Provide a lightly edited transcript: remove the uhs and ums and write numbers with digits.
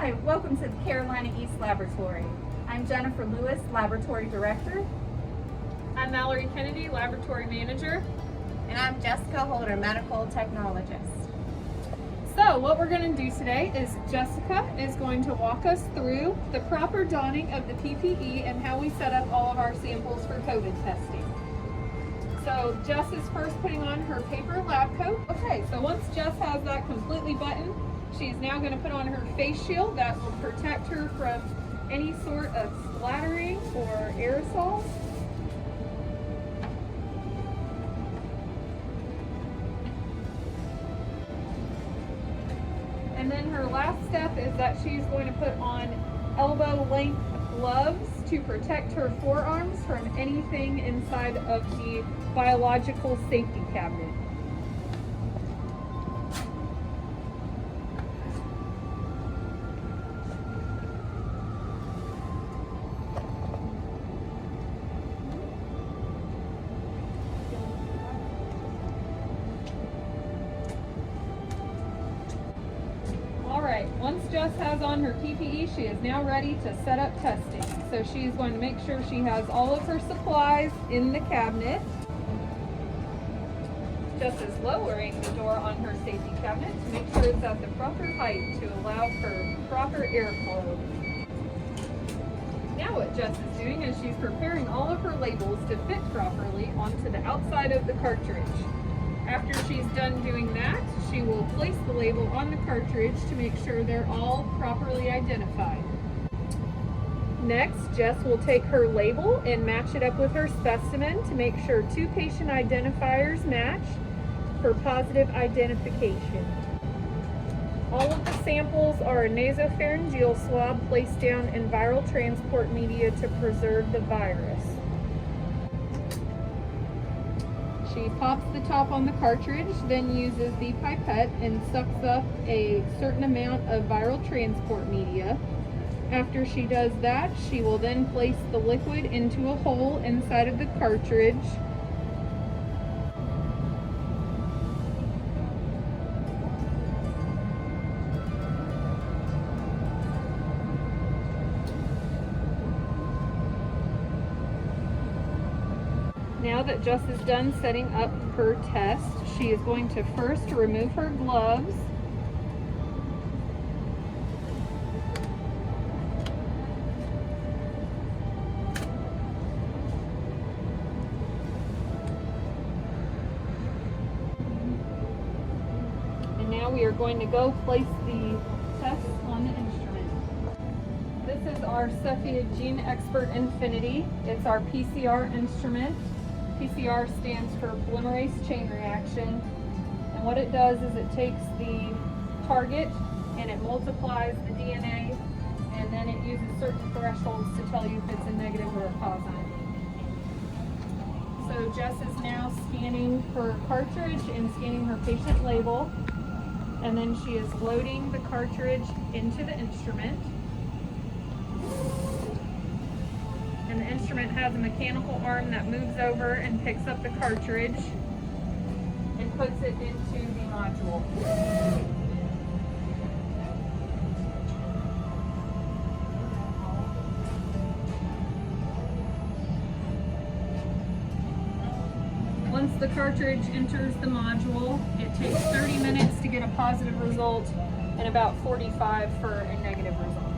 Hi, welcome to the Carolina East Laboratory. I'm Jennifer Lewis, Laboratory Director. I'm Mallory Kennedy, Laboratory Manager. And I'm Jessica Holder, Medical Technologist. So what we're going to do today is Jessica is going to walk us through the proper donning of the PPE and how we set up all of our samples for COVID testing. So Jess is first putting on her paper lab coat. Okay, so once Jess has that completely buttoned, she's now going to put on her face shield that will protect her from any sort of splattering or aerosols. And then her last step is that she's going to put on elbow length gloves to protect her forearms from anything inside of the biological safety cabinet. Once Jess has on her PPE, she is now ready to set up testing. So she's going to make sure she has all of her supplies in the cabinet. Jess is lowering the door on her safety cabinet to make sure it's at the proper height to allow for proper airflow. Now what Jess is doing is she's preparing all of her labels to fit properly onto the outside of the cartridge. After she's done doing that, she will place the label on the cartridge to make sure they're all properly identified. Next, Jess will take her label and match it up with her specimen to make sure two patient identifiers match for positive identification. All of the samples are a nasopharyngeal swab placed down in viral transport media to preserve the virus. She pops the top on the cartridge, then uses the pipette and sucks up a certain amount of viral transport media. After she does that, she will then place the liquid into a hole inside of the cartridge. Now that Jess is done setting up her test, she is going to first remove her gloves. And now we are going to go place the test on the instrument. This is our Cepheid Gene Expert Infinity. It's our PCR instrument. PCR stands for polymerase chain reaction, and what it does is it takes the target and it multiplies the DNA, and then it uses certain thresholds to tell you if it's a negative or a positive. So Jess is now scanning her cartridge and scanning her patient label, and then she is loading the cartridge into the instrument. And the instrument has a mechanical arm that moves over and picks up the cartridge and puts it into the module. Once the cartridge enters the module, it takes 30 minutes to get a positive result and about 45 for a negative result.